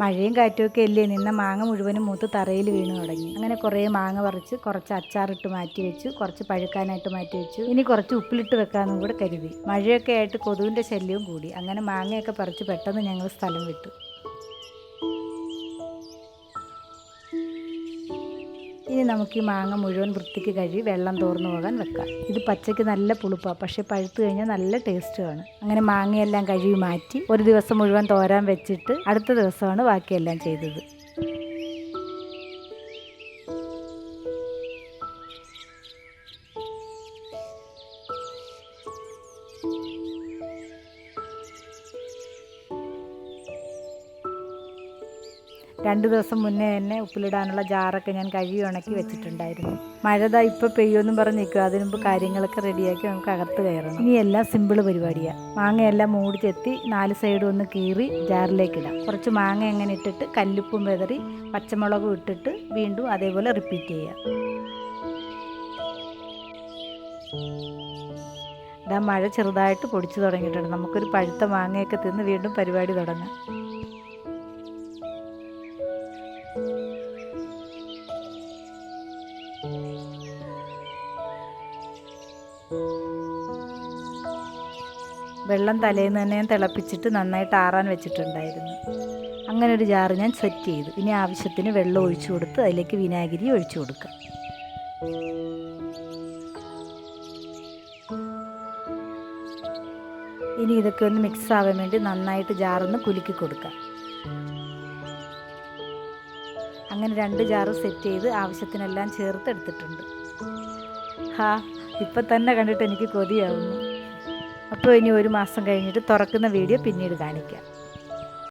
മഴയും കാറ്റുമൊക്കെ അല്ലേ, നിന്ന മാങ്ങ മുഴുവനും മൂത്ത് തറയിൽ വീണ് തുടങ്ങി. അങ്ങനെ കുറേ മാങ്ങ പറിച്ച് കുറച്ച് അച്ചാറിട്ട് മാറ്റി വെച്ചു, കുറച്ച് പഴുക്കാനായിട്ട് മാറ്റി വെച്ചു. ഇനി കുറച്ച് ഉപ്പിലിട്ട് വെക്കാമെന്നും കൂടെ കരുതി. മഴയൊക്കെ ആയിട്ട് കൊതുകിൻ്റെ ശല്യവും കൂടി. അങ്ങനെ മാങ്ങയൊക്കെ പറിച്ച് പെട്ടെന്ന് ഞങ്ങൾ സ്ഥലം വിട്ടു. ഇനി നമുക്ക് ഈ മാങ്ങ മുഴുവൻ വൃത്തിക്ക് കഴുകി വെള്ളം തോർന്നു പോകാൻ വെക്കാം. ഇത് പച്ചയ്ക്ക് നല്ല പുളിപ്പാണ്, പക്ഷേ പഴുത്ത് കഴിഞ്ഞാൽ നല്ല ടേസ്റ്റുമാണ്. അങ്ങനെ മാങ്ങയെല്ലാം കഴുകി മാറ്റി ഒരു ദിവസം മുഴുവൻ തോരാൻ വെച്ചിട്ട് അടുത്ത ദിവസമാണ് ബാക്കിയെല്ലാം ചെയ്തത്. രണ്ട് ദിവസം മുന്നേ തന്നെ ഉപ്പിലിടാനുള്ള ജാറൊക്കെ ഞാൻ കഴുകി ഉണക്കി വെച്ചിട്ടുണ്ടായിരുന്നു. മഴ ഇപ്പോൾ പെയ്യുമെന്നും പറഞ്ഞ് നിൽക്കുക. അതിന് മുമ്പ് കാര്യങ്ങളൊക്കെ റെഡിയാക്കി നമുക്ക് അകത്ത് കയറണം. ഇനി എല്ലാം സിമ്പിൾ പരിപാടിയാണ്. മാങ്ങയെല്ലാം മൂടി ചെത്തി 4 സൈഡും ഒന്ന് കീറി ജാറിലേക്ക് ഇടാം. കുറച്ച് മാങ്ങ എങ്ങനെ ഇട്ടിട്ട് കല്ലുപ്പും വെതറി പച്ചമുളകും ഇട്ടിട്ട് വീണ്ടും അതേപോലെ റിപ്പീറ്റ് ചെയ്യാം. ഇതാ മഴ ചെറുതായിട്ട് പൊടിച്ചു തുടങ്ങിയിട്ടുണ്ട്. നമുക്കൊരു പഴുത്ത മാങ്ങയൊക്കെ തിന്ന് വീണ്ടും പരിപാടി തുടങ്ങാം. വെള്ളം തലേന്ന് തന്നെ ഞാൻ തിളപ്പിച്ചിട്ട് നന്നായിട്ട് ആറാൻ വെച്ചിട്ടുണ്ടായിരുന്നു. അങ്ങനെ ഒരു ജാറ് ഞാൻ സെറ്റ് ചെയ്തു. ഇനി ആവശ്യത്തിന് വെള്ളം ഒഴിച്ചു കൊടുത്ത് അതിലേക്ക് വിനാഗിരി ഒഴിച്ചു കൊടുക്കാം. ഇനി ഇതൊക്കെ ഒന്ന് മിക്സ് ആവാൻ വേണ്ടി നന്നായിട്ട് ജാറൊന്ന് കുലുക്കി കൊടുക്കാം. അങ്ങനെ 2 ജാറ് സെറ്റ് ചെയ്ത് ആവശ്യത്തിനെല്ലാം ചേർത്ത് എടുത്തിട്ടുണ്ട്. ഇപ്പം തന്നെ കണ്ടിട്ട് എനിക്ക് കൊതിയാവുന്നു. അപ്പോൾ ഇനി 1 മാസം കഴിഞ്ഞിട്ട് തുറക്കുന്ന വീഡിയോ പിന്നീട് കാണിക്കാം.